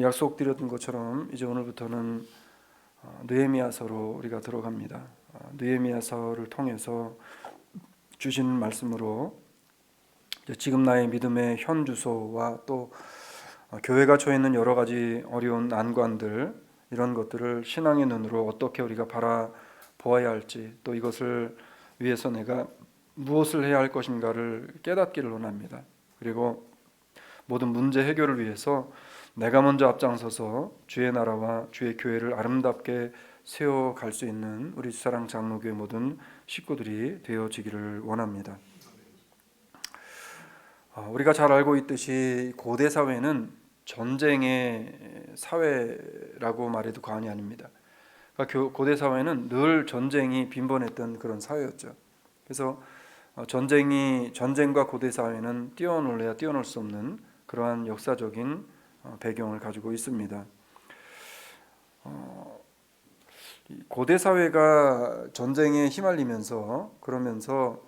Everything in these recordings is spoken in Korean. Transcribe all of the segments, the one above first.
약속드렸던 것처럼 이제 오늘부터는 느헤미야서로 우리가 들어갑니다. 느헤미야서를 통해서 주신 말씀으로 지금 나의 믿음의 현 주소와 또 교회가 처해 있는 여러 가지 어려운 난관들, 이런 것들을 신앙의 눈으로 어떻게 우리가 바라보아야 할지, 또 이것을 위해서 내가 무엇을 해야 할 것인가를 깨닫기를 원합니다. 그리고 모든 문제 해결을 위해서 내가 먼저 앞장서서 주의 나라와 주의 교회를 아름답게 세워갈 수 있는 우리 주사랑 장로교회 모든 식구들이 되어지기를 원합니다. 우리가 잘 알고 있듯이 고대 사회는 전쟁의 사회라고 말해도 과언이 아닙니다. 그러니까 고대 사회는 늘 전쟁이 빈번했던 그런 사회였죠. 그래서 전쟁과 고대 사회는 뛰어놀래야 뛰어놀 수 없는 그러한 역사적인 배경을 가지고 있습니다. 고대 사회가 전쟁에 휘말리면서 그러면서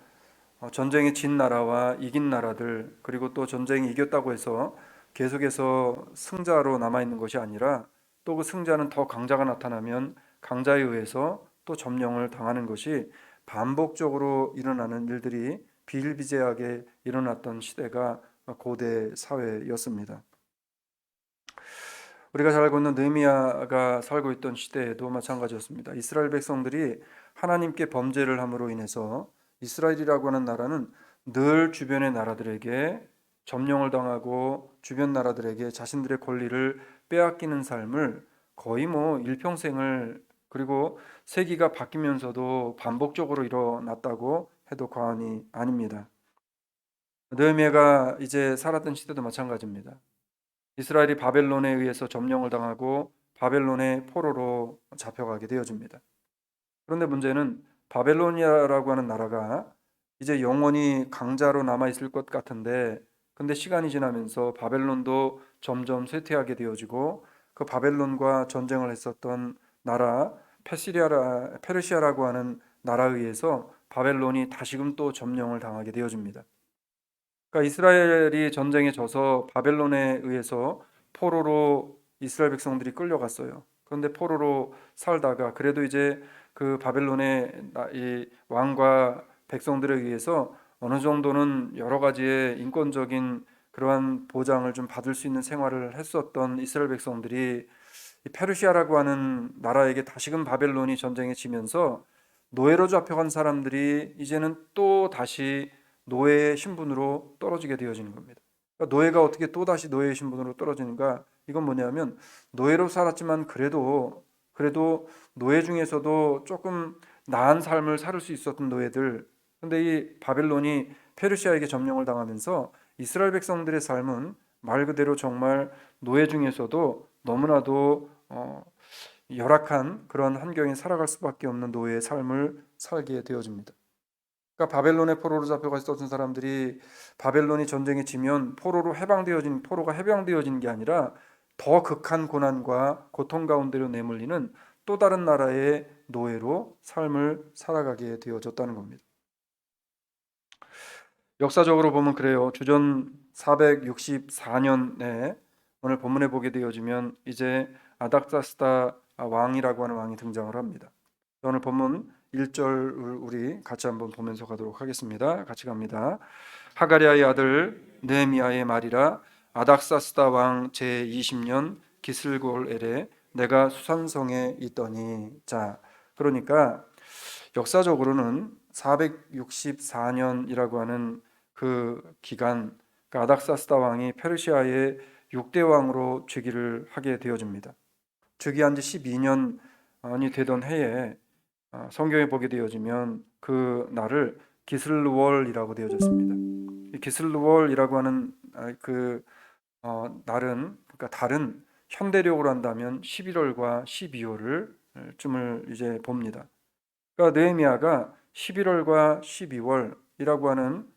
전쟁에 진 나라와 이긴 나라들, 그리고 또 전쟁에 이겼다고 해서 계속해서 승자로 남아있는 것이 아니라 또 그 승자는 더 강자가 나타나면 강자에 의해서 또 점령을 당하는 것이 반복적으로 일어나는 일들이 비일비재하게 일어났던 시대가 고대 사회였습니다. 우리가 잘 알고 있는 느헤미야가 살고 있던 시대에도 마찬가지였습니다. 이스라엘 백성들이 하나님께 범죄를 함으로 인해서 이스라엘이라고 하는 나라는 늘 주변의 나라들에게 점령을 당하고 주변 나라들에게 자신들의 권리를 빼앗기는 삶을 거의 일평생을, 그리고 세기가 바뀌면서도 반복적으로 일어났다고 해도 과언이 아닙니다. 느헤미야가 이제 살았던 시대도 마찬가지입니다. 이스라엘이 바벨론에 의해서 점령을 당하고 바벨론의 포로로 잡혀가게 되어집니다. 그런데 문제는 바벨로니아라고 하는 나라가 이제 영원히 강자로 남아있을 것 같은데, 근데 시간이 지나면서 바벨론도 점점 쇠퇴하게 되어지고 그 바벨론과 전쟁을 했었던 나라 페르시아라고 하는 나라에 의해서 바벨론이 다시금 또 점령을 당하게 되어집니다. 그러니까 이스라엘이 전쟁에 져서 바벨론에 의해서 포로로 이스라엘 백성들이 끌려갔어요. 그런데 포로로 살다가 그래도 이제 그 바벨론의 이 왕과 백성들에 의해서 어느 정도는 여러 가지의 인권적인 그러한 보장을 좀 받을 수 있는 생활을 했었던 이스라엘 백성들이 이 페르시아라고 하는 나라에게 다시금 바벨론이 전쟁에 지면서 노예로 잡혀간 사람들이 이제는 또 다시 노예의 신분으로 떨어지게 되어지는 겁니다. 그러니까 노예가 어떻게 또 다시 노예의 신분으로 떨어지는가? 이건 뭐냐면 노예로 살았지만 그래도 노예 중에서도 조금 나은 삶을 살 수 있었던 노예들. 근데 이 바벨론이 페르시아에게 점령을 당하면서 이스라엘 백성들의 삶은 말 그대로 정말 노예 중에서도 너무나도 열악한 그런 환경에 살아갈 수밖에 없는 노예의 삶을 살게 되어집니다. 그러니까 바벨론의 포로로 잡혀가 있었던 사람들이 바벨론이 전쟁에 지면 포로가 해방되어진 게 아니라 더 극한 고난과 고통 가운데로 내몰리는 또 다른 나라의 노예로 삶을 살아가게 되어졌다는 겁니다. 역사적으로 보면 그래요. 주전 464년에 오늘 본문에 보게 되어지면 이제 아닥사스다 왕이라고 하는 왕이 등장을 합니다. 오늘 본문 1절을 우리 같이 한번 보면서 가도록 하겠습니다. 같이 갑니다. 하가랴의 아들 느헤미야의 말이라. 아닥사스다 왕 제20년 기슬골엘에 내가 수산성에 있더니. 자, 그러니까 역사적으로는 464년이라고 하는 그 기간, 그러니까 아닥사스다 왕이 페르시아의 6대 왕으로 즉위를 하게 되어집니다. 즉위한 지 12년이 되던 해에 성경에 보게 되어지면 그 날을 기슬월이라고 되어졌습니다. 이 기슬월이라고 하는 그 날은, 그러니까 달은 현대력으로 한다면 11월과 12월을 쯤을 이제 봅니다. 그러니까 느헤미야가 11월과 12월이라고 하는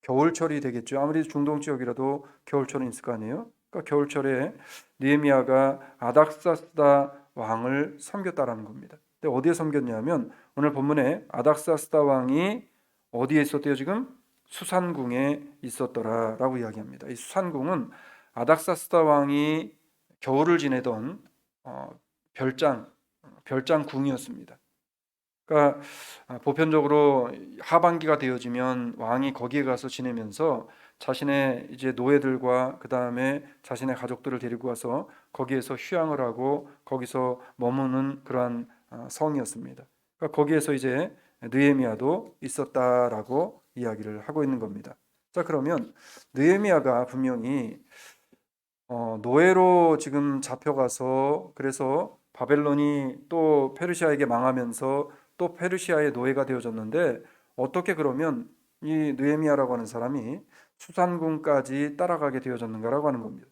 겨울철이 되겠죠. 아무리 중동 지역이라도 겨울철은 있을 거 아니에요. 그러니까 겨울철에 느헤미야가 아닥사스다 왕을 섬겼다라는 겁니다. 근데 어디에 섬겼냐면 오늘 본문에 아닥사스다 왕이 어디에 있었대요? 지금 수산궁에 있었더라라고 이야기합니다. 이 수산궁은 아닥사스다 왕이 겨울을 지내던 별장궁이었습니다. 그러니까 보편적으로 하반기가 되어지면 왕이 거기에 가서 지내면서 자신의 이제 노예들과 그 다음에 자신의 가족들을 데리고 와서 거기에서 휴양을 하고 거기서 머무는 그러한 성이었습니다. 그러니까 거기에서 이제 느헤미야도 있었다라고 이야기를 하고 있는 겁니다. 자, 그러면 느헤미야가 분명히 노예로 지금 잡혀가서 그래서 바벨론이 또 페르시아에게 망하면서 또 페르시아의 노예가 되어졌는데 어떻게 그러면 이 느헤미야라고 하는 사람이 수산궁까지 따라가게 되어졌는가라고 하는 겁니다.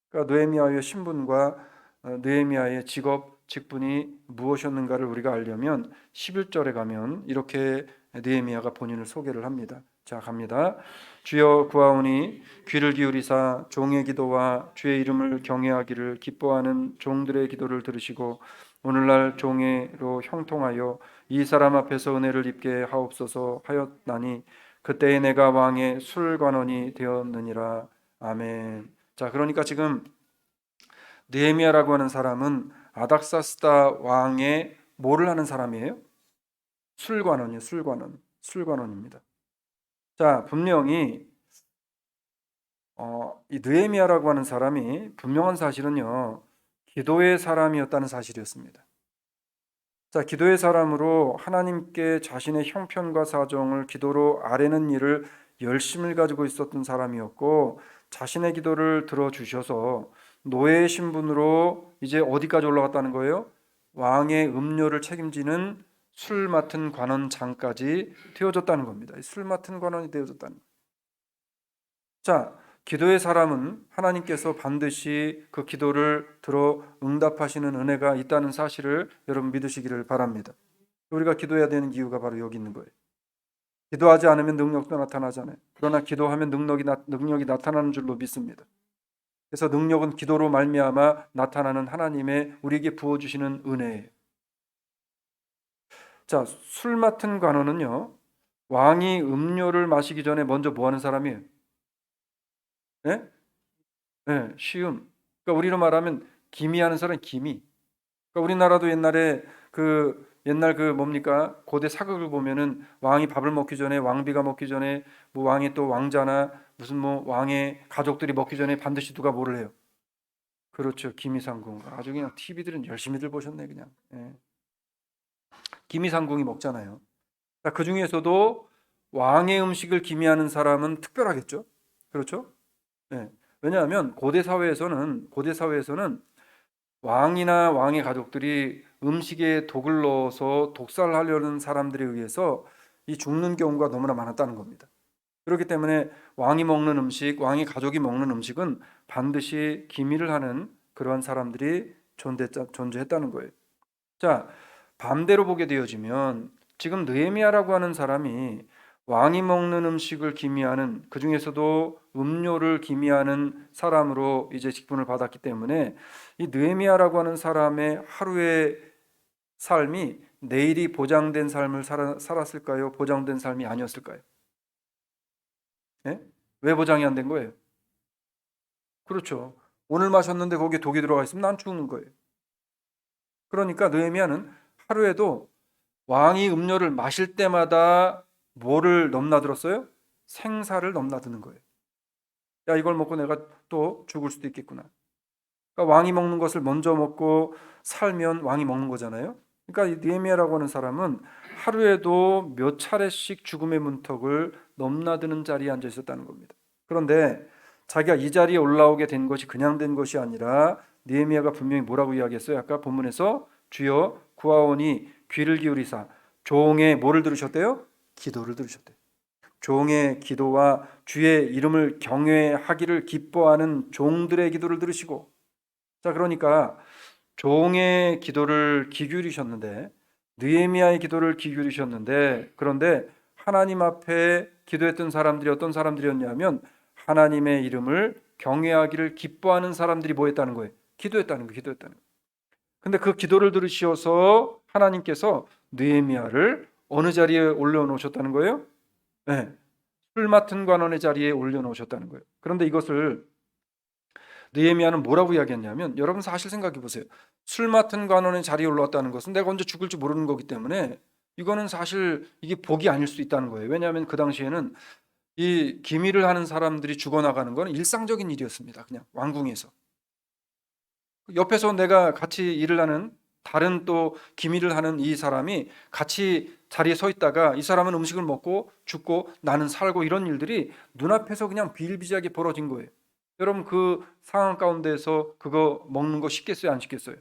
그러니까 느헤미야의 신분과 느헤미야의 직업, 직분이 무엇이었는가를 우리가 알려면 11절에 가면 이렇게 느헤미야가 본인을 소개를 합니다. 자, 갑니다. 주여 구하오니 귀를 기울이사 종의 기도와 주의 이름을 경외하기를 기뻐하는 종들의 기도를 들으시고 오늘날 종의로 형통하여 이 사람 앞에서 은혜를 입게 하옵소서 하였나니 그때에 내가 왕의 술관원이 되었느니라. 아멘. 자, 그러니까 지금 느헤미야라고 하는 사람은 아닥사스다 왕의 뭐를 하는 사람이에요? 술관원이에요. 술관원입니다. 자, 분명히 이 느헤미야라고 하는 사람이 분명한 사실은요, 기도의 사람이었다는 사실이었습니다. 자, 기도의 사람으로 하나님께 자신의 형편과 사정을 기도로 아뢰는 일을 열심을 가지고 있었던 사람이었고, 자신의 기도를 들어주셔서 노예의 신분으로 이제 어디까지 올라갔다는 거예요? 왕의 음료를 책임지는 술 맡은 관원장까지 되어졌다는 겁니다. 술 맡은 관원이 되어졌다는 거예요. 자, 기도의 사람은 하나님께서 반드시 그 기도를 들어 응답하시는 은혜가 있다는 사실을 여러분 믿으시기를 바랍니다. 우리가 기도해야 되는 이유가 바로 여기 있는 거예요. 기도하지 않으면 능력도 나타나잖아요. 그러나 기도하면 능력이 나타나는 줄로 믿습니다. 그래서 능력은 기도로 말미암아 나타나는 하나님의 우리에게 부어주시는 은혜예요. 자, 술 맡은 관원은요, 왕이 음료를 마시기 전에 먼저 뭐 하는 사람이에요? 네? 네, 시음. 그러니까 우리로 말하면 기미하는 사람 기미. 그러니까 우리나라도 옛날 그 뭡니까? 고대 사극을 보면은 왕이 밥을 먹기 전에 왕비가 먹기 전에 뭐 왕의 또 왕자나 무슨 뭐 왕의 가족들이 먹기 전에 반드시 누가 뭐를 해요? 그렇죠. 기미상궁. 아주 그냥 TV들은 열심히들 보셨네 그냥. 예. 기미상궁이 먹잖아요. 그 중에서도 왕의 음식을 기미하는 사람은 특별하겠죠. 그렇죠? 예. 왜냐하면 고대 사회에서는 왕이나 왕의 가족들이 음식에 독을 넣어서 독살하려는 사람들에 의해서 이 죽는 경우가 너무나 많았다는 겁니다. 그렇기 때문에 왕이 먹는 음식, 왕의 가족이 먹는 음식은 반드시 기미를 하는 그러한 사람들이 존재했다는 거예요. 자, 반대로 보게 되어지면 지금 느헤미야라고 하는 사람이 왕이 먹는 음식을 기미하는, 그 중에서도 음료를 기미하는 사람으로 이제 직분을 받았기 때문에 이 느헤미야라고 하는 사람의 하루의 삶이 내일이 보장된 삶을 살았을까요? 보장된 삶이 아니었을까요? 예? 왜 보장이 안 된 거예요? 그렇죠. 오늘 마셨는데 거기에 독이 들어가 있으면 난 죽는 거예요. 그러니까 느헤미야는 하루에도 왕이 음료를 마실 때마다 뭐를 넘나들었어요? 생사를 넘나드는 거예요. 야, 이걸 먹고 내가 또 죽을 수도 있겠구나. 그러니까 왕이 먹는 것을 먼저 먹고 살면 왕이 먹는 거잖아요. 그러니까 이 느헤미야라고 하는 사람은 하루에도 몇 차례씩 죽음의 문턱을 넘나드는 자리에 앉아 있었다는 겁니다. 그런데 자기가 이 자리에 올라오게 된 것이 그냥 된 것이 아니라 느헤미야가 분명히 뭐라고 이야기했어요? 아까 본문에서 주여 구하오니 귀를 기울이사 종의 뭐를 들으셨대요? 기도를 들으셨대요. 종의 기도와 주의 이름을 경외하기를 기뻐하는 종들의 기도를 들으시고, 자, 그러니까 종의 기도를 귀 기울이셨는데, 느헤미야의 기도를 귀 기울이셨는데, 그런데 하나님 앞에 기도했던 사람들이 어떤 사람들이었냐면 하나님의 이름을 경외하기를 기뻐하는 사람들이 뭐 했다는 거예요? 기도했다는 거예요. 기도했다는 거예요. 근데 그 기도를 들으셔서 하나님께서 느헤미야를 어느 자리에 올려놓으셨다는 거예요? 네, 술 맡은 관원의 자리에 올려놓으셨다는 거예요. 그런데 이것을 느헤미야는 뭐라고 이야기했냐면, 여러분 사실 생각해 보세요. 술 맡은 관원의 자리에 올라왔다는 것은 내가 언제 죽을지 모르는 거기 때문에 이거는 사실 이게 복이 아닐 수 있다는 거예요. 왜냐하면 그 당시에는 이 기밀을 하는 사람들이 죽어나가는 건 일상적인 일이었습니다. 그냥 왕궁에서. 옆에서 내가 같이 일을 하는 다른 또 기밀을 하는 이 사람이 같이 자리에 서 있다가 이 사람은 음식을 먹고 죽고 나는 살고, 이런 일들이 눈앞에서 그냥 비일비재하게 벌어진 거예요. 여러분 그 상황 가운데서 그거 먹는 거 쉽겠어요, 안 쉽겠어요?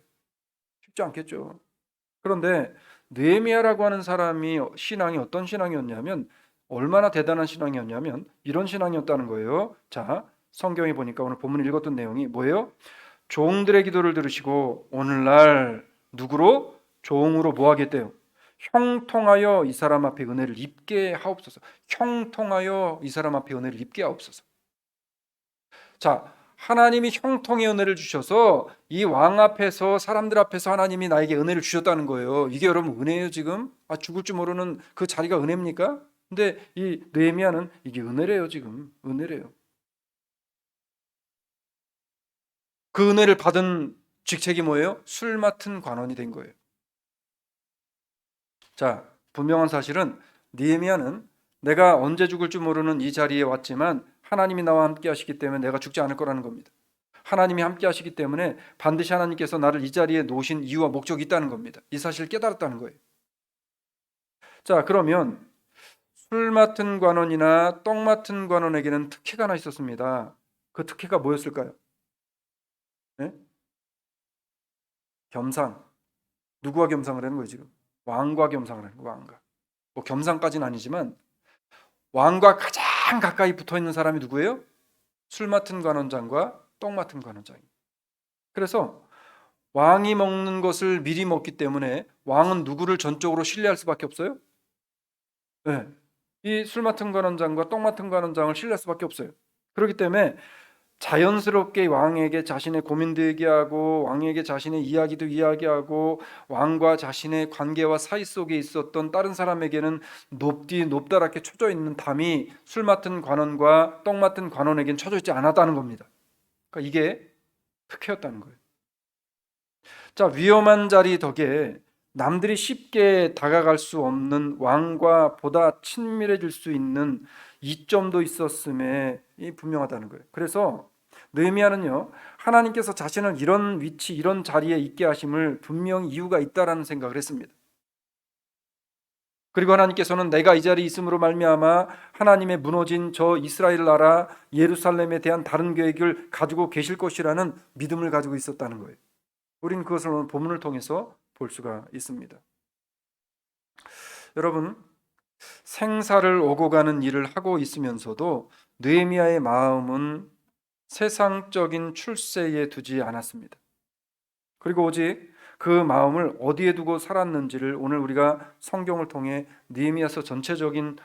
쉽지 않겠죠. 그런데 느헤미야라고 하는 사람이 신앙이 어떤 신앙이었냐면, 얼마나 대단한 신앙이었냐면 이런 신앙이었다는 거예요. 자, 성경에 보니까 오늘 본문 읽었던 내용이 뭐예요? 종들의 기도를 들으시고 오늘날 누구로? 종으로 뭐 하겠대요? 형통하여 이 사람 앞에 은혜를 입게 하옵소서. 형통하여 이 사람 앞에 은혜를 입게 하옵소서. 자, 하나님이 형통의 은혜를 주셔서 이 왕 앞에서, 사람들 앞에서 하나님이 나에게 은혜를 주셨다는 거예요. 이게 여러분 은혜예요 지금? 죽을 줄 모르는 그 자리가 은혜입니까? 근데 이 느헤미야는 이게 은혜래요 지금. 은혜래요. 그 은혜를 받은 직책이 뭐예요? 술 맡은 관원이 된 거예요. 자, 분명한 사실은 느헤미야는 내가 언제 죽을 줄 모르는 이 자리에 왔지만 하나님이 나와 함께 하시기 때문에 내가 죽지 않을 거라는 겁니다. 하나님이 함께 하시기 때문에 반드시 하나님께서 나를 이 자리에 놓으신 이유와 목적이 있다는 겁니다. 이 사실을 깨달았다는 거예요. 자, 그러면 술 맡은 관원이나 떡 맡은 관원에게는 특혜가 하나 있었습니다. 그 특혜가 뭐였을까요? 네? 겸상. 누구와 겸상을 하는 거예요 지금? 왕과 겸상을 하는 거예요. 왕과. 뭐 겸상까지는 아니지만 왕과 가장 가까이 붙어 있는 사람이 누구예요? 술 맡은 관원장과 떡 맡은 관원장입니다. 그래서 왕이 먹는 것을 미리 먹기 때문에 왕은 누구를 전적으로 신뢰할 수밖에 없어요? 네. 이 술 맡은 관원장과 떡 맡은 관원장을 신뢰할 수밖에 없어요. 그렇기 때문에 자연스럽게 왕에게 자신의 고민도 얘기하고, 왕에게 자신의 이야기도 이야기하고, 왕과 자신의 관계와 사이 속에 있었던 다른 사람에게는 높디 높다랗게 쳐져 있는 담이 술 맡은 관원과 떡 맡은 관원에게는 쳐져 있지 않았다는 겁니다. 그러니까 이게 특혜였다는 거예요. 자, 위험한 자리 덕에 남들이 쉽게 다가갈 수 없는 왕과 보다 친밀해질 수 있는 이점도 있었음에 분명하다는 거예요. 그래서 느헤미야는요, 하나님께서 자신을 이런 위치, 이런 자리에 있게 하심을 분명히 이유가 있다라는 생각을 했습니다. 그리고 하나님께서는 내가 이 자리에 있음으로 말미암아 하나님의 무너진 저 이스라엘 나라 예루살렘에 대한 다른 계획을 가지고 계실 것이라는 믿음을 가지고 있었다는 거예요. 우리는 그것을 오늘 본문을 통해서 볼 수가 있습니다. 여러분, 생사를 오고 가는 일을 하고 있으면서도 느헤미야의 마음은 세상적인 출세에 두지 않았습니다. 그리고 오직 그 마음을 어디에 두고 살았는지를 오늘 우리가 성경을 통해 느헤미야서 전체적인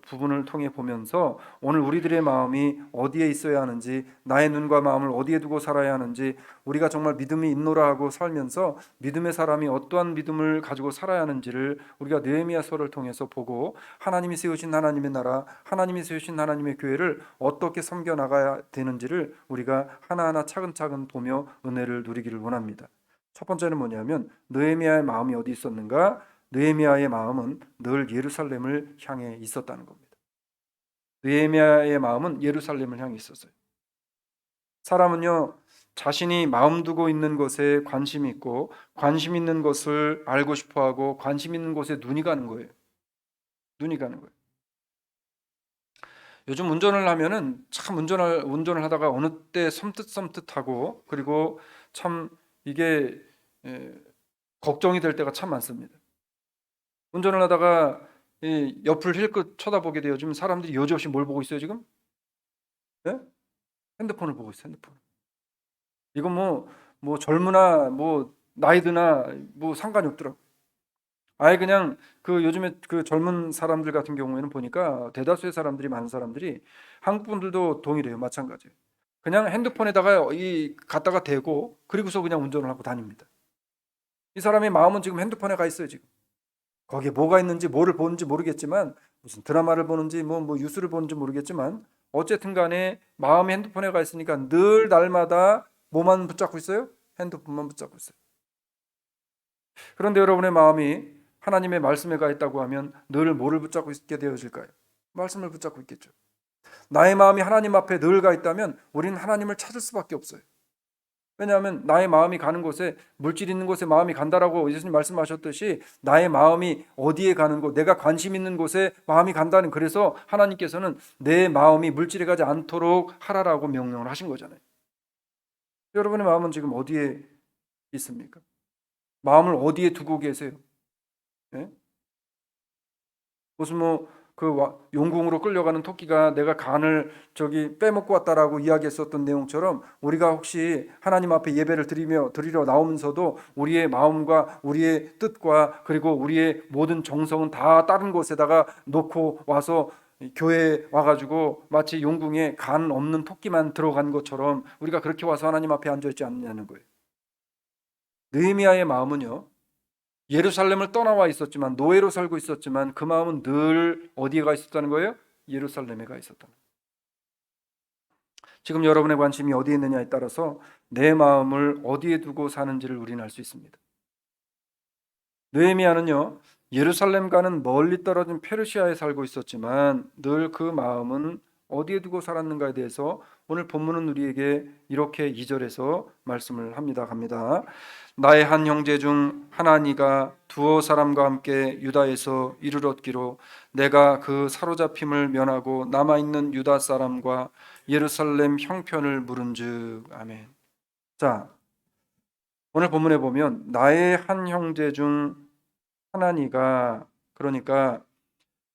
부분을 통해 보면서 오늘 우리들의 마음이 어디에 있어야 하는지, 나의 눈과 마음을 어디에 두고 살아야 하는지, 우리가 정말 믿음이 있노라 하고 살면서 믿음의 사람이 어떠한 믿음을 가지고 살아야 하는지를 우리가 느헤미야서를 통해서 보고, 하나님이 세우신 하나님의 나라, 하나님이 세우신 하나님의 교회를 어떻게 섬겨 나가야 되는지를 우리가 하나하나 차근차근 보며 은혜를 누리기를 원합니다. 첫 번째는 뭐냐면 느헤미야의 마음이 어디 있었는가? 느헤미야의 마음은 늘 예루살렘을 향해 있었다는 겁니다. 느헤미야의 마음은 예루살렘을 향해 있었어요. 사람은요, 자신이 마음 두고 있는 것에 관심이 있고, 관심 있는 것을 알고 싶어하고, 관심 있는 곳에 눈이 가는 거예요. 눈이 가는 거예요. 요즘 운전을 하면은 참 운전을 하다가 어느 때 섬뜩섬뜩하고, 그리고 참 이게 걱정이 될 때가 참 많습니다. 운전을 하다가 이 옆을 힐끗 쳐다보게 돼요. 요즘 사람들이 여지없이 뭘 보고 있어요 지금? 예? 핸드폰을 보고 있어요. 핸드폰. 이건 뭐 젊으나 뭐 나이 드나 뭐 상관이 없더라고. 아예 그냥 그 요즘에 그 젊은 사람들 같은 경우에는 보니까 대다수의 사람들이, 많은 사람들이, 한국 분들도 동일해요. 마찬가지예요. 그냥 핸드폰에다가 이 갖다가 대고 그리고서 그냥 운전을 하고 다닙니다. 이 사람의 마음은 지금 핸드폰에 가 있어요 지금. 거기에 뭐가 있는지, 뭐를 보는지 모르겠지만, 무슨 드라마를 보는지 뭐 뉴스를 보는지 모르겠지만 어쨌든 간에 마음이 핸드폰에 가 있으니까 늘 날마다 뭐만 붙잡고 있어요? 핸드폰만 붙잡고 있어요. 그런데 여러분의 마음이 하나님의 말씀에 가 있다고 하면 늘 뭐를 붙잡고 있게 되어질까요? 말씀을 붙잡고 있겠죠. 나의 마음이 하나님 앞에 늘 가 있다면 우리는 하나님을 찾을 수밖에 없어요. 왜냐하면 나의 마음이 가는 곳에, 물질 있는 곳에 마음이 간다라고 예수님 말씀하셨듯이 나의 마음이 어디에 가는 곳, 내가 관심 있는 곳에 마음이 간다는, 그래서 하나님께서는 내 마음이 물질에 가지 않도록 하라라고 명령을 하신 거잖아요. 여러분의 마음은 지금 어디에 있습니까? 마음을 어디에 두고 계세요? 예? 무슨 용궁으로 끌려가는 토끼가 내가 간을 빼먹고 왔다라고 이야기했었던 내용처럼, 우리가 혹시 하나님 앞에 예배를 드리러 나오면서도 우리의 마음과 우리의 뜻과 그리고 우리의 모든 정성은 다 다른 곳에다가 놓고 와서 교회에 와가지고 마치 용궁에 간 없는 토끼만 들어간 것처럼 우리가 그렇게 와서 하나님 앞에 앉아있지 않느냐는 거예요. 느헤미야의 마음은요, 예루살렘을 떠나와 있었지만, 노예로 살고 있었지만 그 마음은 늘 어디에 가 있었다는 거예요? 예루살렘에 가 있었다는 거예요. 지금 여러분의 관심이 어디에 있느냐에 따라서 내 마음을 어디에 두고 사는지를 우리는 알 수 있습니다. 느헤미야는요, 예루살렘과는 멀리 떨어진 페르시아에 살고 있었지만 늘 그 마음은 어디에 두고 살았는가에 대해서 오늘 본문은 우리에게 이렇게 2절에서 말씀을 합니다. 갑니다. 나의 한 형제 중 하나니가 두어 사람과 함께 유다에서 이를 얻기로 내가 그 사로잡힘을 면하고 남아있는 유다 사람과 예루살렘 형편을 물은즉. 아멘. 자, 오늘 본문에 보면 나의 한 형제 중 하나니가, 그러니까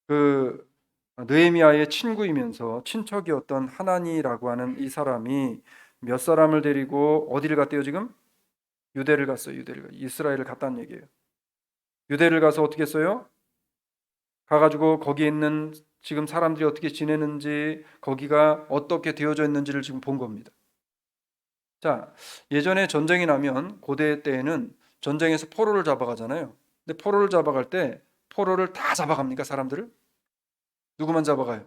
그 느헤미야의 친구이면서 친척이었던 하나니라고 하는 이 사람이 몇 사람을 데리고 어디를 갔대요? 지금 유대를 갔어요. 이스라엘을 갔다는 얘기예요. 유대를 가서 어떻게 했어요? 가가지고 거기에 있는 지금 사람들이 어떻게 지내는지, 거기가 어떻게 되어져 있는지를 지금 본 겁니다. 자, 예전에 전쟁이 나면 고대 때에는 전쟁에서 포로를 잡아가잖아요. 근데 포로를 잡아갈 때 포로를 다 잡아갑니까? 사람들을? 누구만 잡아가요?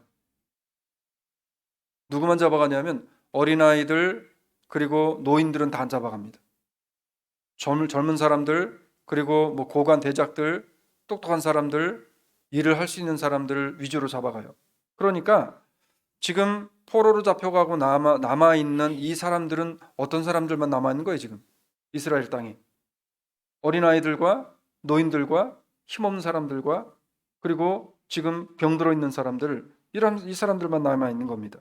누구만 잡아가냐면 어린아이들 그리고 노인들은 다 안 잡아갑니다. 젊은 사람들 그리고 고관 대작들, 똑똑한 사람들, 일을 할 수 있는 사람들 위주로 잡아가요. 그러니까 지금 포로로 잡혀가고 남아있는 이 사람들은 어떤 사람들만 남아있는 거예요? 지금 이스라엘 땅에 어린아이들과 노인들과 힘없는 사람들과 그리고 지금 병들어 있는 사람들, 이 사람들만 남아있는 겁니다.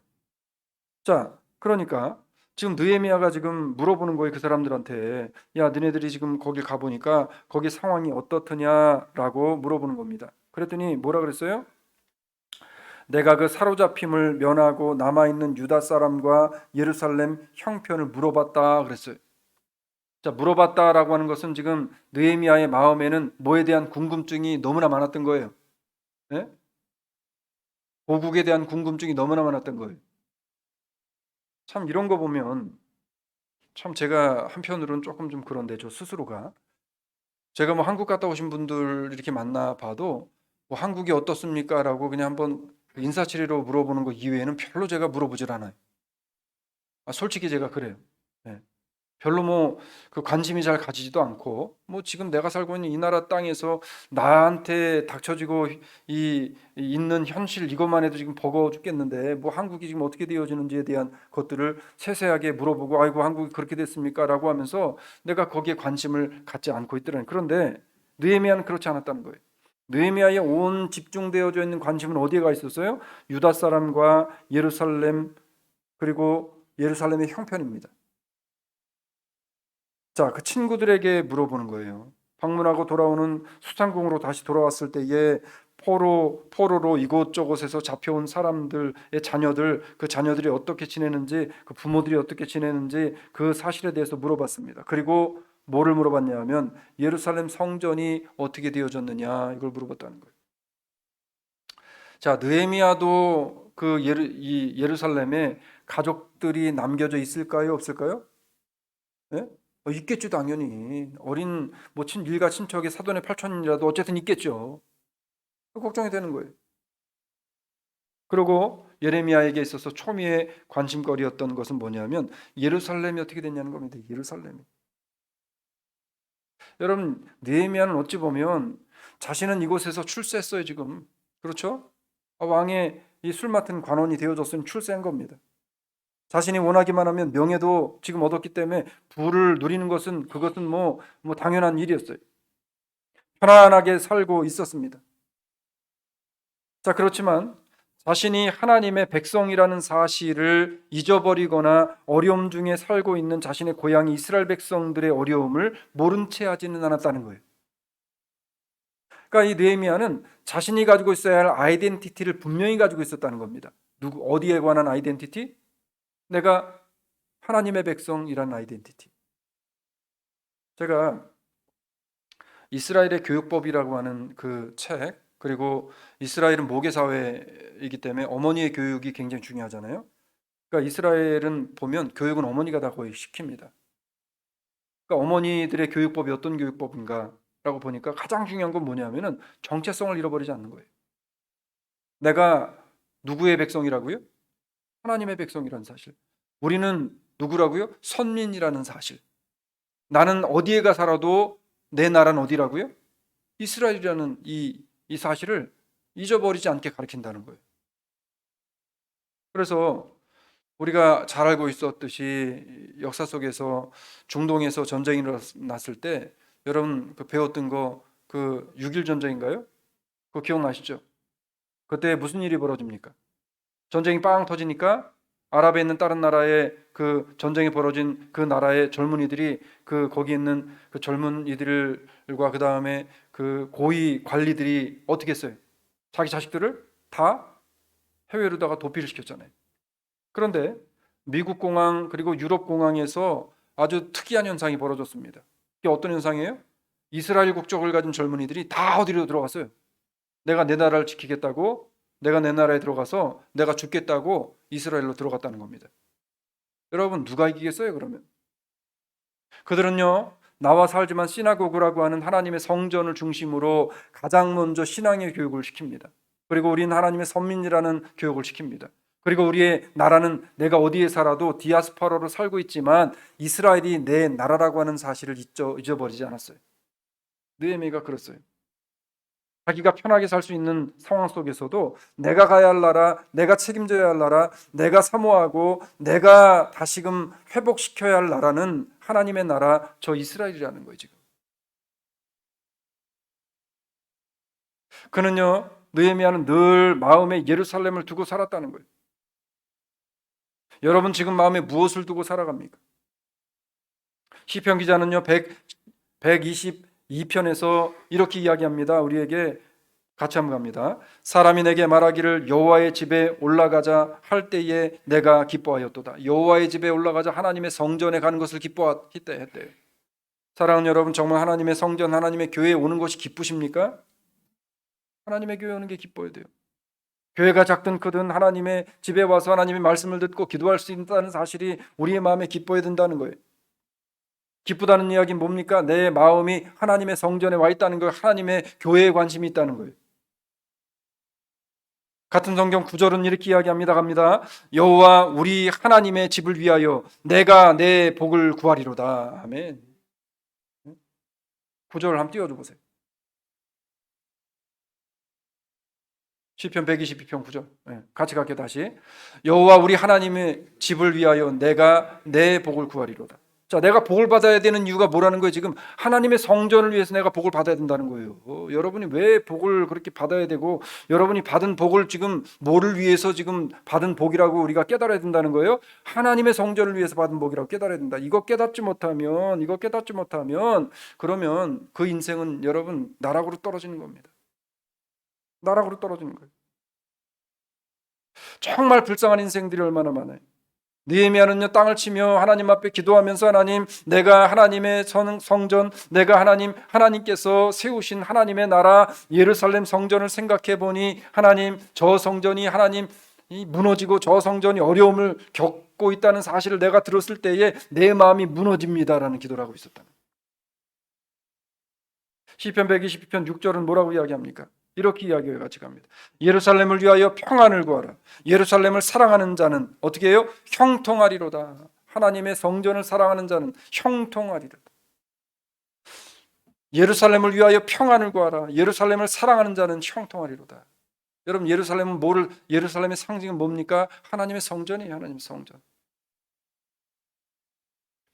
자, 그러니까 지금 느헤미야가 지금 물어보는 거예요. 그 사람들한테, 야, 너네들이 지금 거길 가보니까 거기 상황이 어떻더냐라고 물어보는 겁니다. 그랬더니 뭐라 그랬어요? 내가 그 사로잡힘을 면하고 남아있는 유다 사람과 예루살렘 형편을 물어봤다 그랬어요. 자, 물어봤다라고 하는 것은 지금 느헤미야의 마음에는 뭐에 대한 궁금증이 너무나 많았던 거예요. 네? 고국에 대한 궁금증이 너무나 많았던 거예요. 참 이런 거 보면 참 제가 한편으로는 조금 좀 그런데, 저 스스로가 제가 한국 갔다 오신 분들 이렇게 만나 봐도 한국이 어떻습니까? 라고 그냥 한번 인사치레로 물어보는 거 이외에는 별로 제가 물어보질 않아요. 솔직히 제가 그래요. 네. 별로 그 관심이 잘 가지지도 않고, 지금 내가 살고 있는 이 나라 땅에서 나한테 닥쳐지고 있는 현실 이것만 해도 지금 버거워 죽겠는데 한국이 지금 어떻게 되어지는지에 대한 것들을 세세하게 물어보고, 아이고 한국이 그렇게 됐습니까? 라고 하면서 내가 거기에 관심을 갖지 않고 있더라고요. 그런데 느헤미야는 그렇지 않았다는 거예요. 느헤미야의 온 집중되어져 있는 관심은 어디에 가 있었어요? 유다 사람과 예루살렘, 그리고 예루살렘의 형편입니다. 자, 그 친구들에게 물어보는 거예요. 방문하고 돌아오는 수상궁으로 다시 돌아왔을 때에 포로로 이곳저곳에서 잡혀온 사람들의 자녀들, 그 자녀들이 어떻게 지내는지, 그 부모들이 어떻게 지내는지 그 사실에 대해서 물어봤습니다. 그리고 뭐를 물어봤냐 하면 예루살렘 성전이 어떻게 되어졌느냐, 이걸 물어봤다는 거예요. 자, 느헤미야도 이 예루살렘에 가족들이 남겨져 있을까요, 없을까요? 예? 있겠죠, 당연히. 어린 일가 친척의 사돈의 팔촌이라도 어쨌든 있겠죠. 걱정이 되는 거예요. 그리고 예레미야에게 있어서 초미의 관심거리였던 것은 뭐냐면 예루살렘이 어떻게 됐냐는 겁니다. 예루살렘이. 여러분, 느헤미야는 어찌 보면 자신은 이곳에서 출세했어요, 지금. 그렇죠? 왕의 이 술 맡은 관원이 되어줬으니 출세한 겁니다. 자신이 원하기만 하면 명예도 지금 얻었기 때문에 부를 누리는 것은 그것은 뭐 당연한 일이었어요. 편안하게 살고 있었습니다. 자, 그렇지만 자신이 하나님의 백성이라는 사실을 잊어버리거나 어려움 중에 살고 있는 자신의 고향 이스라엘 백성들의 어려움을 모른 채 하지는 않았다는 거예요. 그러니까 이 느헤미야는 자신이 가지고 있어야 할 아이덴티티를 분명히 가지고 있었다는 겁니다. 어디에 관한 아이덴티티? 내가 하나님의 백성이라는 아이덴티티. 제가 이스라엘의 교육법이라고 하는 그 책, 그리고 이스라엘은 모계 사회이기 때문에 어머니의 교육이 굉장히 중요하잖아요. 그러니까 이스라엘은 보면 교육은 어머니가 다 거의 시킵니다. 그러니까 어머니들의 교육법이 어떤 교육법인가라고 보니까 가장 중요한 건 뭐냐면은 정체성을 잃어버리지 않는 거예요. 내가 누구의 백성이라고요? 하나님의 백성이라는 사실. 우리는 누구라고요? 선민이라는 사실. 나는 어디에 가 살아도 내 나라는 어디라고요? 이스라엘이라는 이 사실을 잊어버리지 않게 가르친다는 거예요. 그래서 우리가 잘 알고 있었듯이 역사 속에서 중동에서 전쟁이 났을 때 여러분 그 배웠던 거 그 6.1 전쟁인가요? 그거 기억나시죠? 그때 무슨 일이 벌어집니까? 전쟁이 빵 터지니까 아랍에 있는 다른 나라에 그 전쟁이 벌어진 그 나라의 젊은이들이 그 거기 있는 그 젊은이들과 그 다음에 그 고위 관리들이 어떻게 했어요? 자기 자식들을 다 해외로다가 도피를 시켰잖아요. 그런데 미국 공항 그리고 유럽 공항에서 아주 특이한 현상이 벌어졌습니다. 이게 어떤 현상이에요? 이스라엘 국적을 가진 젊은이들이 다 어디로 들어갔어요? 내가 내 나라를 지키겠다고, 내가 내 나라에 들어가서 내가 죽겠다고 이스라엘로 들어갔다는 겁니다. 여러분 누가 이기겠어요 그러면? 그들은요 나와 살지만 시나고그라고 하는 하나님의 성전을 중심으로 가장 먼저 신앙의 교육을 시킵니다. 그리고 우리는 하나님의 선민이라는 교육을 시킵니다. 그리고 우리의 나라는 내가 어디에 살아도 디아스포라로 살고 있지만 이스라엘이 내 나라라고 하는 사실을 잊어버리지 않았어요. 느헤미야가 그랬어요. 자기가 편하게 살 수 있는 상황 속에서도 내가 가야 할 나라, 내가 책임져야 할 나라, 내가 사모하고 내가 다시금 회복시켜야 할 나라는 하나님의 나라, 저 이스라엘이라는 거예요 지금. 그는요 느헤미야는 늘 마음에 예루살렘을 두고 살았다는 거예요. 여러분 지금 마음에 무엇을 두고 살아갑니까? 시편 기자는요 122편에서 이렇게 이야기합니다. 우리에게 같이 한번 갑니다. 사람이 내게 말하기를 여호와의 집에 올라가자 할 때에 내가 기뻐하였도다. 여호와의 집에 올라가자 하나님의 성전에 가는 것을 기뻐했대요. 사랑하는 여러분, 정말 하나님의 성전, 하나님의 교회에 오는 것이 기쁘십니까? 하나님의 교회에 오는 게 기뻐야 돼요. 교회가 작든 크든 하나님의 집에 와서 하나님의 말씀을 듣고 기도할 수 있다는 사실이 우리의 마음에 기뻐야 된다는 거예요. 기쁘다는 이야기는 뭡니까? 내 마음이 하나님의 성전에 와 있다는 거예요. 하나님의 교회에 관심이 있다는 거예요. 같은 성경 구절은 이렇게 이야기합니다. 갑니다. 여호와 우리 하나님의 집을 위하여 내가 내 복을 구하리로다. 아멘. 구절을 한번 띄워줘 보세요. 시편 122편 9절. 같이 갈게요. 다시. 여호와 우리 하나님의 집을 위하여 내가 내 복을 구하리로다. 자, 내가 복을 받아야 되는 이유가 뭐라는 거예요? 지금 하나님의 성전을 위해서 내가 복을 받아야 된다는 거예요. 여러분이 왜 복을 그렇게 받아야 되고 여러분이 받은 복을 지금 뭐를 위해서 지금 받은 복이라고 우리가 깨달아야 된다는 거예요? 하나님의 성전을 위해서 받은 복이라고 깨달아야 된다. 이거 깨닫지 못하면 그러면 그 인생은 여러분 나락으로 떨어지는 겁니다. 나락으로 떨어지는 거예요. 정말 불쌍한 인생들이 얼마나 많아요. 느헤미야는요 땅을 치며 하나님 앞에 기도하면서 하나님, 내가 하나님의 성전, 내가 하나님께서 세우신 하나님의 나라 예루살렘 성전을 생각해 보니 하나님, 저 성전이 하나님 무너지고 저 성전이 어려움을 겪고 있다는 사실을 내가 들었을 때에 내 마음이 무너집니다라는 기도를 하고 있었다는. 시편 122편 6절은 뭐라고 이야기합니까? 이렇게 이야기해 같이 갑니다. 예루살렘을 위하여 평안을 구하라. 예루살렘을 사랑하는 자는 어떻게 해요? 형통하리로다. 하나님의 성전을 사랑하는 자는 형통하리로다. 예루살렘을 위하여 평안을 구하라. 예루살렘을 사랑하는 자는 형통하리로다. 여러분, 예루살렘의 상징은 뭡니까? 하나님의 성전이에요. 하나님의 성전.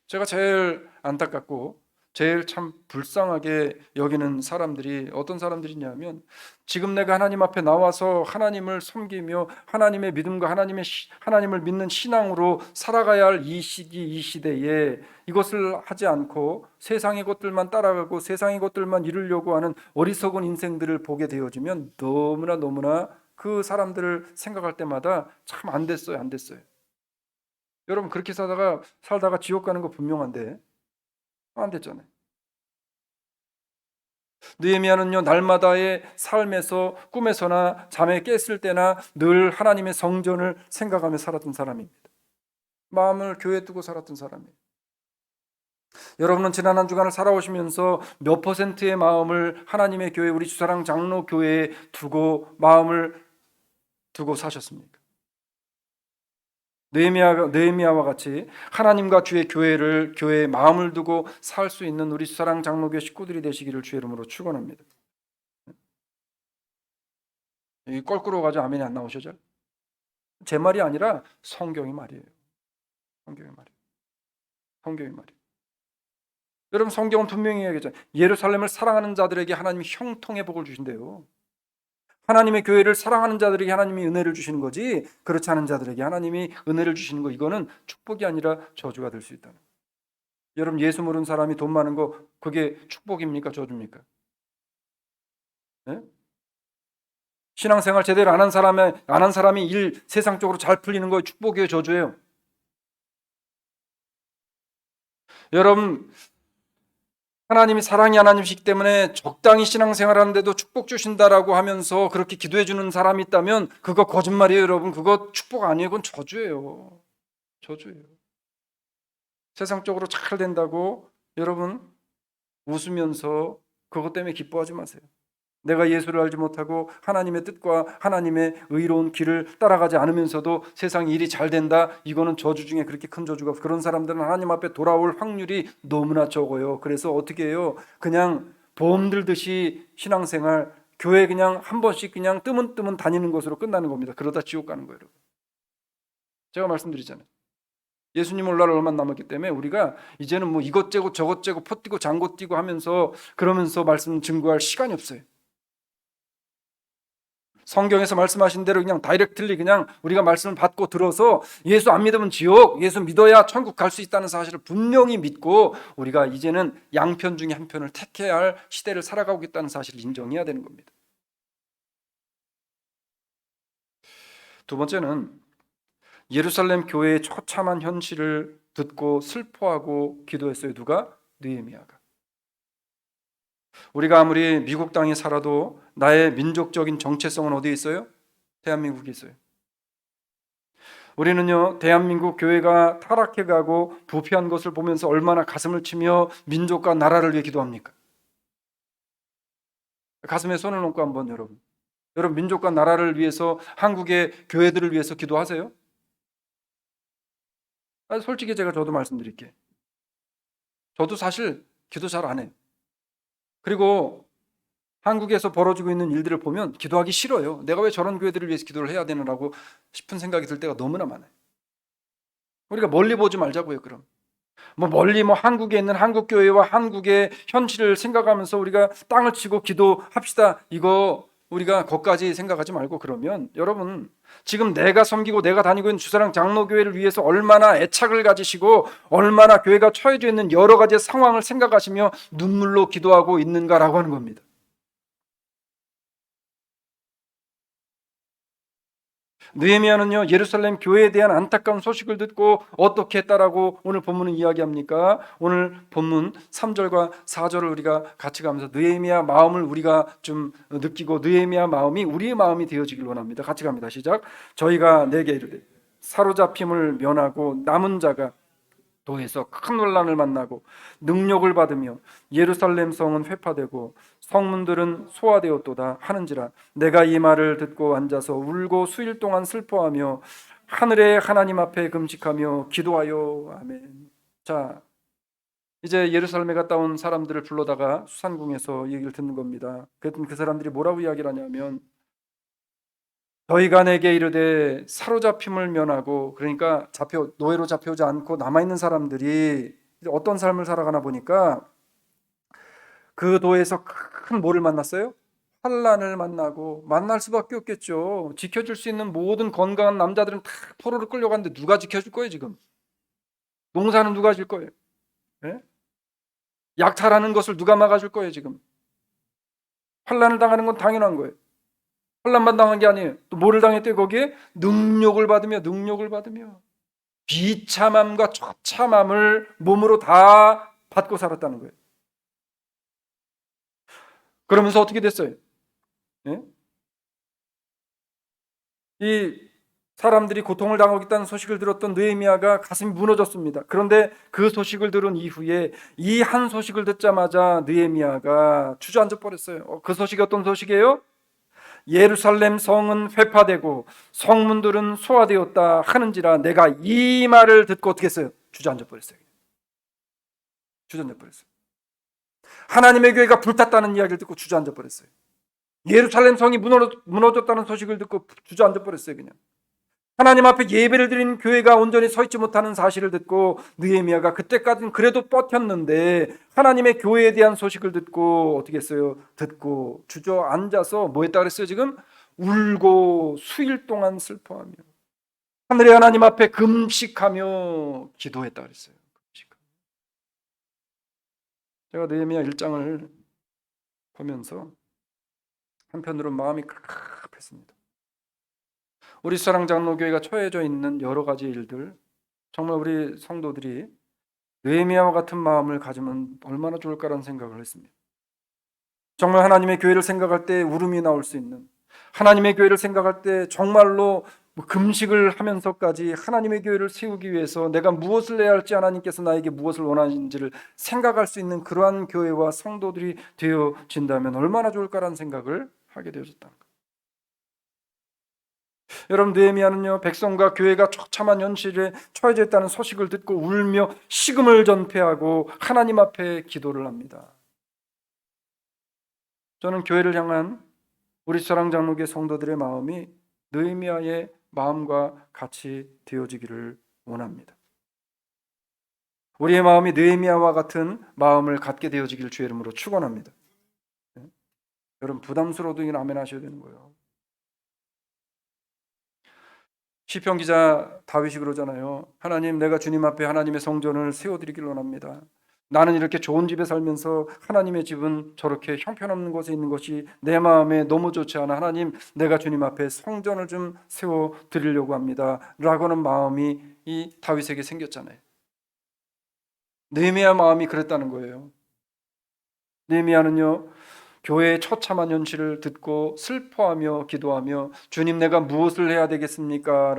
제가 제일 안타깝고 제일 참 불쌍하게 여기는 사람들이 어떤 사람들이냐면, 지금 내가 하나님 앞에 나와서 하나님을 섬기며 하나님의 믿음과 하나님을 믿는 신앙으로 살아가야 할 이 시기, 이 시대에 이것을 하지 않고 세상의 것들만 따라가고 세상의 것들만 이루려고 하는 어리석은 인생들을 보게 되어지면 너무나 그 사람들을 생각할 때마다 참 안 됐어요. 안 됐어요. 여러분, 그렇게 살다가 지옥 가는 거 분명한데 안 됐잖아요. 느헤미야는요, 날마다의 삶에서 꿈에서나 잠에 깼을 때나 늘 하나님의 성전을 생각하며 살았던 사람입니다. 마음을 교회에 두고 살았던 사람이에요. 여러분은 지난 한 주간을 살아오시면서 몇 퍼센트의 마음을 하나님의 교회, 우리 주사랑 장로 교회에 마음을 두고 사셨습니까? 느헤미야와 같이 하나님과 주의 교회에 마음을 두고 살 수 있는 우리 사랑 장로교회 식구들이 되시기를 주의 이름으로 축원합니다. 이 껄끄러워 가지고 아멘이 안 나오셔죠? 제 말이 아니라 성경의 말이에요. 성경의 말이에요. 여러분, 성경은 분명히 얘기하잖아요. 예루살렘을 사랑하는 자들에게 하나님이 형통의 복을 주신대요. 하나님의 교회를 사랑하는 자들에게 하나님이 은혜를 주시는 거지, 그렇지 않은 자들에게 하나님이 은혜를 주시는 거, 이거는 축복이 아니라 저주가 될 수 있다는 거예요. 여러분, 예수 모르는 사람이 돈 많은 거, 그게 축복입니까, 저주입니까? 네? 신앙생활 제대로 안 한 사람이 일 세상적으로 잘 풀리는 거 축복이에요, 저주예요? 여러분, 하나님이 사랑이 하나님이시기 때문에 적당히 신앙생활 하는데도 축복 주신다라고 하면서 그렇게 기도해 주는 사람이 있다면 그거 거짓말이에요. 여러분, 그거 축복 아니에요. 그건 저주예요. 세상적으로 잘 된다고 여러분 웃으면서 그것 때문에 기뻐하지 마세요. 내가 예수를 알지 못하고 하나님의 뜻과 하나님의 의로운 길을 따라가지 않으면서도 세상 일이 잘 된다, 이거는 저주 중에 그렇게 큰 저주가, 그런 사람들은 하나님 앞에 돌아올 확률이 너무나 적어요. 그래서 어떻게 해요? 그냥 보험 들듯이 신앙생활, 교회 그냥 한 번씩 그냥 뜨문뜨문 다니는 것으로 끝나는 겁니다. 그러다 지옥 가는 거예요. 제가 말씀드리잖아요. 예수님 올 날 얼마 남았기 때문에 우리가 이제는 뭐 이것저것 저것저것 포뛰고 장고 뛰고 하면서 그러면서 말씀 증거할 시간이 없어요. 성경에서 말씀하신 대로 그냥 다이렉트리 그냥 우리가 말씀을 받고 들어서 예수 안 믿으면 지옥, 예수 믿어야 천국 갈 수 있다는 사실을 분명히 믿고 우리가 이제는 양편 중에 한 편을 택해야 할 시대를 살아가고 있다는 사실을 인정해야 되는 겁니다. 두 번째는 예루살렘 교회의 처참한 현실을 듣고 슬퍼하고 기도했어요. 누가? 느헤미야가. 우리가 아무리 미국 땅에 살아도 나의 민족적인 정체성은 어디에 있어요? 대한민국에 있어요. 우리는요, 대한민국 교회가 타락해가고 부패한 것을 보면서 얼마나 가슴을 치며 민족과 나라를 위해 기도합니까? 가슴에 손을 얹고 한번 여러분 민족과 나라를 위해서, 한국의 교회들을 위해서 기도하세요? 솔직히 저도 말씀드릴게요. 저도 사실 기도 잘 안 해요. 그리고 한국에서 벌어지고 있는 일들을 보면 기도하기 싫어요. 내가 왜 저런 교회들을 위해서 기도를 해야 되느라고 싶은 생각이 들 때가 너무나 많아요. 우리가 멀리 보지 말자고요. 그럼 멀리 한국에 있는 한국 교회와 한국의 현실을 생각하면서 우리가 땅을 치고 기도합시다, 이거 우리가 거기까지 생각하지 말고, 그러면 여러분, 지금 내가 섬기고 내가 다니고 있는 주사랑 장로교회를 위해서 얼마나 애착을 가지시고 얼마나 교회가 처해져 있는 여러 가지 상황을 생각하시며 눈물로 기도하고 있는가라고 하는 겁니다. 느헤미야는요, 예루살렘 교회에 대한 안타까운 소식을 듣고 어떻게 했다라고 오늘 본문은 이야기합니까? 오늘 본문 3절과 4절을 우리가 같이 가면서 느헤미야 마음을 우리가 좀 느끼고 느헤미야 마음이 우리의 마음이 되어지길 원합니다. 같이 갑니다. 시작. 저희가 내게 이르되 사로잡힘을 면하고 남은 자가 도에서 큰 혼란을 만나고 능력을 받으며 예루살렘 성은 회파되고 성문들은 소화되었도다 하는지라. 내가 이 말을 듣고 앉아서 울고 수일 동안 슬퍼하며 하늘의 하나님 앞에 금식하며 기도하여. 아멘. 자, 이제 예루살렘에 갔다 온 사람들을 불러다가 수산궁에서 얘기를 듣는 겁니다. 그랬더니 그 사람들이 뭐라고 이야기를 하냐면, 너희가 내게 이르되 사로잡힘을 면하고, 그러니까 노예로 잡혀오지 않고 남아있는 사람들이 어떤 삶을 살아가나 보니까 그 도에서 큰 뭐를 만났어요? 환란을 만나고. 만날 수밖에 없겠죠. 지켜줄 수 있는 모든 건강한 남자들은 다 포로로 끌려가는데 누가 지켜줄 거예요? 지금 농사는 누가 질 거예요? 예? 약탈하는 것을 누가 막아줄 거예요? 지금 환란을 당하는 건 당연한 거예요. 환란만 당한 게 아니에요. 또 뭐를 당했대요? 거기에 능력을 받으며 비참함과 처참함을 몸으로 다 받고 살았다는 거예요. 그러면서 어떻게 됐어요? 예? 이 사람들이 고통을 당하고 있다는 소식을 들었던 느헤미야가 가슴이 무너졌습니다. 그런데 그 소식을 들은 이후에 이 한 소식을 듣자마자 느헤미야가 주저앉아 버렸어요. 그 소식이 어떤 소식이에요? 예루살렘 성은 회파되고 성문들은 소화되었다 하는지라. 내가 이 말을 듣고 어떻게 했어요? 주저앉아 버렸어요. 주저앉아 버렸어요. 하나님의 교회가 불탔다는 이야기를 듣고 주저앉아 버렸어요. 예루살렘 성이 무너졌다는 소식을 듣고 주저앉아 버렸어요. 그냥 하나님 앞에 예배를 드리는 교회가 온전히 서 있지 못하는 사실을 듣고 느헤미야가 그때까지는 그래도 버텼는데 하나님의 교회에 대한 소식을 듣고 어떻게 했어요? 듣고 주저앉아서 뭐 했다 그랬어요? 지금 울고 수일 동안 슬퍼하며 하늘의 하나님 앞에 금식하며 기도했다 그랬어요. 제가 느헤미야 1장을 보면서 한편으로 마음이 갑갑했습니다. 우리 사랑장로교회가 처해져 있는 여러 가지 일들, 정말 우리 성도들이 느헤미야와 같은 마음을 가지면 얼마나 좋을까라는 생각을 했습니다. 정말 하나님의 교회를 생각할 때 울음이 나올 수 있는, 하나님의 교회를 생각할 때 정말로 금식을 하면서까지 하나님의 교회를 세우기 위해서 내가 무엇을 해야 할지, 하나님께서 나에게 무엇을 원하는지를 생각할 수 있는 그러한 교회와 성도들이 되어진다면 얼마나 좋을까라는 생각을 하게 되어졌다는 거예요. 여러분, 느헤미야는요, 백성과 교회가 처참한 현실에 처해져 있다는 소식을 듣고 울며 식음을 전폐하고 하나님 앞에 기도를 합니다. 저는 교회를 향한 우리 사랑장로교 성도들의 마음이 느헤미야의 마음과 같이 되어지기를 원합니다. 우리의 마음이 느헤미야와 같은 마음을 갖게 되어지기를 주의 이름으로 축원합니다. 여러분, 부담스러워도 이건 아멘 하셔야 되는 거예요. 시편 기자 다윗이 그러잖아요. 하나님, 내가 주님 앞에 하나님의 성전을 세워드리길 원합니다. 나는 이렇게 좋은 집에 살면서 하나님의 집은 저렇게 형편없는 곳에 있는 것이 내 마음에 너무 좋지 않아. 하나님, 내가 주님 앞에 성전을 좀 세워드리려고 합니다 라고는 마음이 이 다윗에게 생겼잖아요. 느헤미야 마음이 그랬다는 거예요. 느헤미야는요, 교회의 처참한 현실을 듣고 슬퍼하며 기도하며 주님, 내가 무엇을 해야 되겠습니까?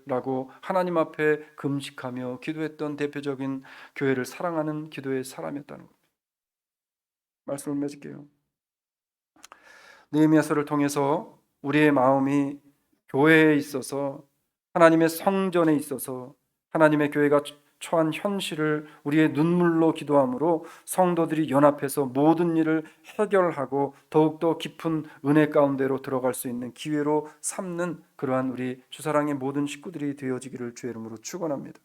라고 하나님 앞에 금식하며 기도했던 대표적인 교회를 사랑하는 기도의 사람이었다는 겁니다. 말씀을 맺을게요. 느헤미야서를 통해서 우리의 마음이 교회에 있어서, 하나님의 성전에 있어서 하나님의 교회가 처한 현실을 우리의 눈물로 기도함으로 성도들이 연합해서 모든 일을 해결하고 더욱더 깊은 은혜 가운데로 들어갈 수 있는 기회로 삼는 그러한 우리 주사랑의 모든 식구들이 되어지기를 주의 이름으로 축원합니다.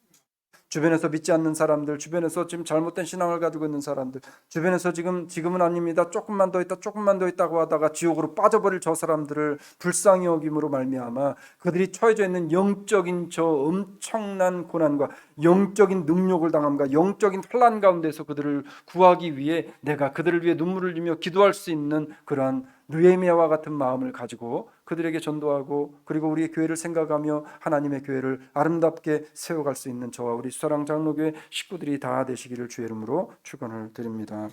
주변에서 믿지 않는 사람들, 주변에서 지금 잘못된 신앙을 가지고 있는 사람들, 주변에서 지금은 아닙니다, 조금만 더 있다고 하다가 지옥으로 빠져버릴 저 사람들을 불쌍히 여김으로 말미암아 그들이 처해져 있는 영적인 저 엄청난 고난과 영적인 능력을 당함과 영적인 환난 가운데서 그들을 구하기 위해 내가 그들을 위해 눈물을 흘리며 기도할 수 있는 그러한 느헤미야와 같은 마음을 가지고 그들에게 전도하고, 그리고 우리의 교회를 생각하며 하나님의 교회를 아름답게 세워갈 수 있는 저와 우리 수사랑 장로교회 식구들이 다 되시기를 주의 이름으로 축원을 드립니다.